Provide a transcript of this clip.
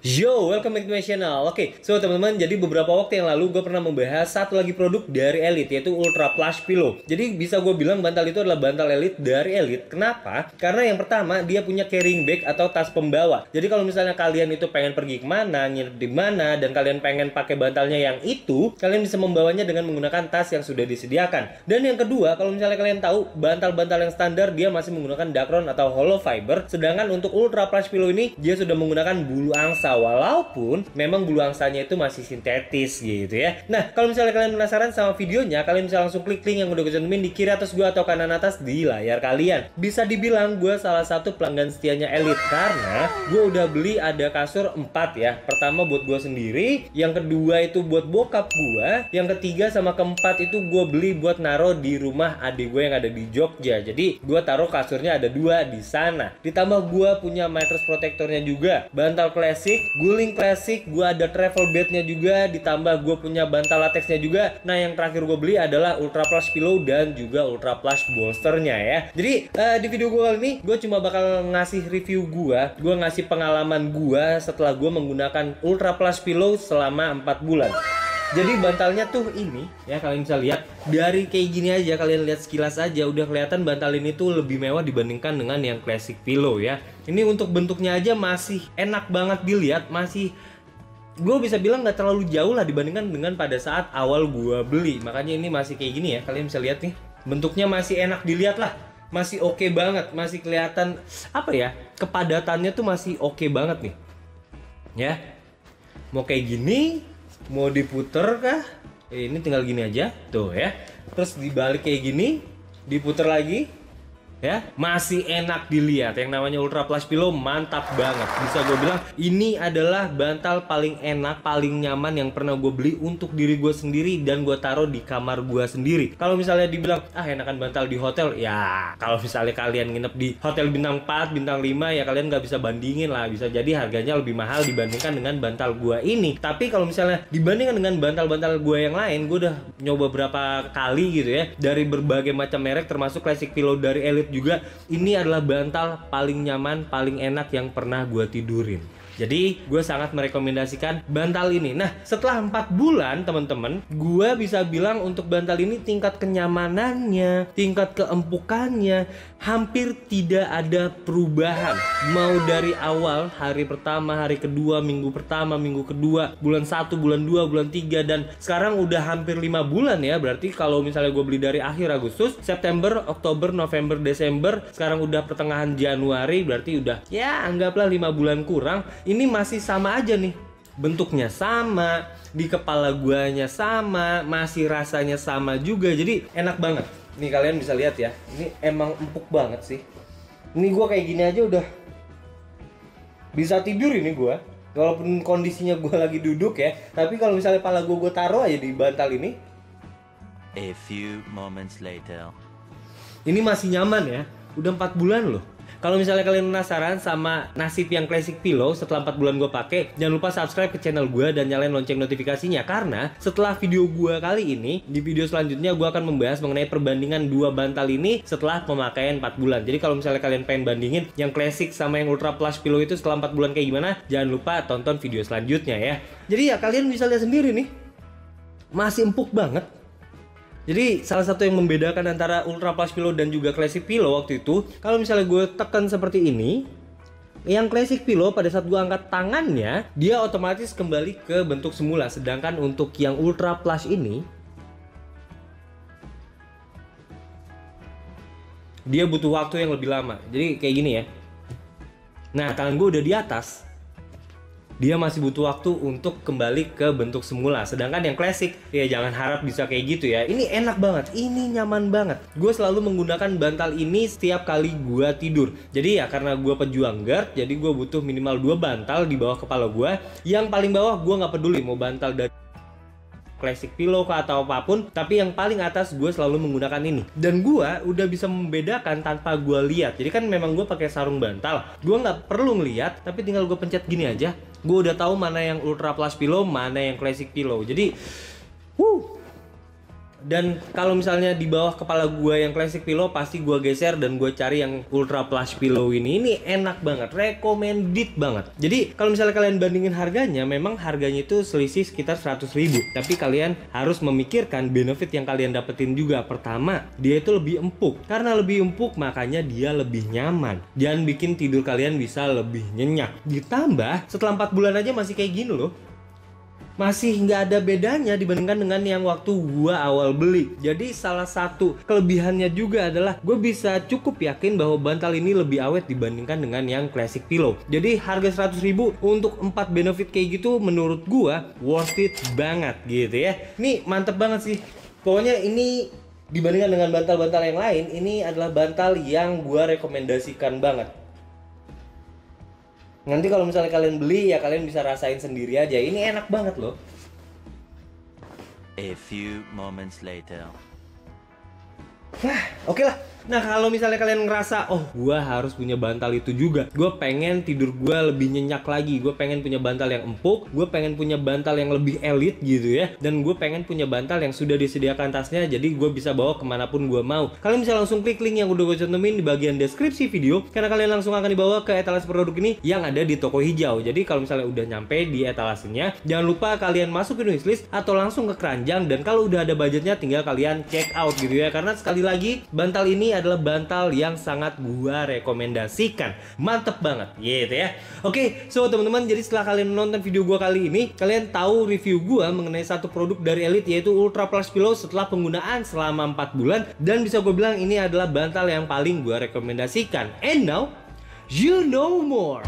Yo, welcome back to my channel. Oke, so teman-teman, jadi beberapa waktu yang lalu gue pernah membahas satu lagi produk dari Elite, yaitu Ultra Plush Pillow. Jadi bisa gue bilang bantal itu adalah bantal Elite dari Elite. Kenapa? Karena yang pertama, dia punya carrying bag atau tas pembawa. Jadi kalau misalnya kalian itu pengen pergi kemana, nginep di mana, dan kalian pengen pakai bantalnya yang itu, kalian bisa membawanya dengan menggunakan tas yang sudah disediakan. Dan yang kedua, kalau misalnya kalian tahu, bantal-bantal yang standar dia masih menggunakan Dacron atau hollow fiber. Sedangkan untuk Ultra Plush Pillow ini, dia sudah menggunakan bulu angsa. Walaupun memang bulu angsanya itu masih sintetis gitu ya. Nah, kalau misalnya kalian penasaran sama videonya, kalian bisa langsung klik link yang udah gue cantumin di kiri atas gue atau kanan atas di layar kalian. Bisa dibilang gue salah satu pelanggan setianya Elite karena gue udah beli ada kasur 4 ya. Pertama buat gue sendiri, yang kedua itu buat bokap gue, yang ketiga sama keempat itu gue beli buat naro di rumah adik gue yang ada di Jogja. Jadi gue taruh kasurnya ada 2 di sana. Ditambah gue punya mattress protectornya juga, bantal klasik, guling klasik, gue ada travel bednya juga, ditambah gue punya bantal latexnya juga. Nah, yang terakhir gue beli adalah Ultra Plush Pillow dan juga Ultra Plush bolsternya ya. Jadi di video gue kali ini gue cuma bakal ngasih review gue ngasih pengalaman gue setelah gue menggunakan Ultra Plush Pillow selama 4 bulan. Jadi bantalnya tuh ini ya, kalian bisa lihat dari kayak gini aja, kalian lihat sekilas aja udah kelihatan bantal ini tuh lebih mewah dibandingkan dengan yang classic pillow ya. Ini untuk bentuknya aja masih enak banget dilihat, masih gue bisa bilang nggak terlalu jauh lah dibandingkan dengan pada saat awal gue beli. Makanya ini masih kayak gini ya, kalian bisa lihat nih, bentuknya masih enak dilihat lah, masih oke banget, masih kelihatan apa ya, kepadatannya tuh masih oke banget nih ya. Mau kayak gini, mau diputer kah? Ini tinggal gini aja tuh ya. Terus dibalik kayak gini, diputer lagi ya, masih enak dilihat. Yang namanya Ultra Plush Pillow mantap banget. Bisa gue bilang ini adalah bantal paling enak, paling nyaman yang pernah gue beli untuk diri gue sendiri dan gue taruh di kamar gue sendiri. Kalau misalnya dibilang enakan bantal di hotel, ya kalau misalnya kalian nginep di hotel bintang 4, bintang 5 ya kalian nggak bisa bandingin lah. Bisa jadi harganya lebih mahal dibandingkan dengan bantal gue ini. Tapi kalau misalnya dibandingkan dengan bantal-bantal gue yang lain, gue udah nyoba berapa kali gitu ya, dari berbagai macam merek termasuk classic pillow dari Elite juga, ini adalah bantal paling nyaman, paling enak yang pernah gue tidurin. Jadi gue sangat merekomendasikan bantal ini. Nah, setelah 4 bulan teman-teman, gue bisa bilang untuk bantal ini tingkat kenyamanannya, tingkat keempukannya hampir tidak ada perubahan. Mau dari awal, hari pertama, hari kedua, minggu pertama, minggu kedua, bulan 1, bulan 2, bulan 3, dan sekarang udah hampir 5 bulan ya. Berarti kalau misalnya gue beli dari akhir Agustus, September, Oktober, November, Desember, sekarang udah pertengahan Januari, berarti udah ya anggaplah 5 bulan kurang. Ini masih sama aja nih, bentuknya sama, di kepala guanya sama, masih rasanya sama juga. Jadi enak banget. Nih kalian bisa lihat ya, ini emang empuk banget sih. Ini gua kayak gini aja udah bisa tidur ini gua. Walaupun kondisinya gua lagi duduk ya, tapi kalau misalnya kepala gua taruh aja di bantal ini, a few moments later, ini masih nyaman ya. Udah 4 bulan loh. Kalau misalnya kalian penasaran sama nasib yang classic pillow setelah 4 bulan gue pakai, jangan lupa subscribe ke channel gue dan nyalain lonceng notifikasinya. Karena setelah video gue kali ini, di video selanjutnya gue akan membahas mengenai perbandingan 2 bantal ini setelah pemakaian 4 bulan. Jadi kalau misalnya kalian pengen bandingin yang classic sama yang Ultra Plush Pillow itu setelah 4 bulan kayak gimana, jangan lupa tonton video selanjutnya ya. Jadi ya kalian bisa lihat sendiri nih, masih empuk banget. Jadi salah satu yang membedakan antara Ultra Plush Pillow dan juga Classic Pillow waktu itu, kalau misalnya gue tekan seperti ini, yang Classic Pillow pada saat gue angkat tangannya, dia otomatis kembali ke bentuk semula. Sedangkan untuk yang Ultra Plush ini, dia butuh waktu yang lebih lama. Jadi kayak gini ya. Nah, tangan gue udah di atas, dia masih butuh waktu untuk kembali ke bentuk semula. Sedangkan yang klasik, ya jangan harap bisa kayak gitu ya. Ini enak banget, ini nyaman banget. Gue selalu menggunakan bantal ini setiap kali gue tidur. Jadi ya karena gue pejuang guard, jadi gue butuh minimal 2 bantal di bawah kepala gue. Yang paling bawah gue nggak peduli mau bantal dari classic pillow atau apapun, tapi yang paling atas gue selalu menggunakan ini. Dan gue udah bisa membedakan tanpa gue lihat. Jadi kan memang gue pakai sarung bantal, gue nggak perlu ngeliat, tapi tinggal gue pencet gini aja, gue udah tahu mana yang Ultra Plush Pillow, mana yang classic pillow. Jadi Dan kalau misalnya di bawah kepala gua yang classic pillow, pasti gua geser dan gua cari yang ultra plush pillow ini. Ini enak banget, recommended banget. Jadi kalau misalnya kalian bandingin harganya, memang harganya itu selisih sekitar 100.000. Tapi kalian harus memikirkan benefit yang kalian dapetin juga. Pertama, dia itu lebih empuk. Karena lebih empuk makanya dia lebih nyaman dan bikin tidur kalian bisa lebih nyenyak. Ditambah setelah 4 bulan aja masih kayak gini loh. Masih nggak ada bedanya dibandingkan dengan yang waktu gua awal beli. Jadi salah satu kelebihannya juga adalah gue bisa cukup yakin bahwa bantal ini lebih awet dibandingkan dengan yang classic pillow. Jadi harga 100.000 untuk 4 benefit kayak gitu menurut gua worth it banget gitu ya. Ini mantep banget sih. Pokoknya ini dibandingkan dengan bantal-bantal yang lain, ini adalah bantal yang gua rekomendasikan banget. Nanti kalau misalnya kalian beli ya kalian bisa rasain sendiri aja. Ini enak banget loh. A few moments later. Oke lah. Nah kalau misalnya kalian ngerasa, oh gua harus punya bantal itu juga, gue pengen tidur gua lebih nyenyak lagi, gue pengen punya bantal yang empuk, gue pengen punya bantal yang lebih elit gitu ya, dan gue pengen punya bantal yang sudah disediakan tasnya, jadi gue bisa bawa kemanapun gue mau. Kalian bisa langsung klik link yang udah gue cantumin di bagian deskripsi video, karena kalian langsung akan dibawa ke etalase produk ini yang ada di toko hijau. Jadi kalau misalnya udah nyampe di etalasenya, jangan lupa kalian masuk ke wishlist atau langsung ke keranjang, dan kalau udah ada budgetnya tinggal kalian check out gitu ya. Karena sekali lagi bantal ini adalah bantal yang sangat gua rekomendasikan. Mantep banget gitu ya. Oke, so teman-teman, jadi setelah kalian menonton video gua kali ini, kalian tahu review gua mengenai satu produk dari Elite, yaitu Ultra Plush Pillow setelah penggunaan selama 4 bulan, dan bisa gue bilang ini adalah bantal yang paling gua rekomendasikan. And now you know more.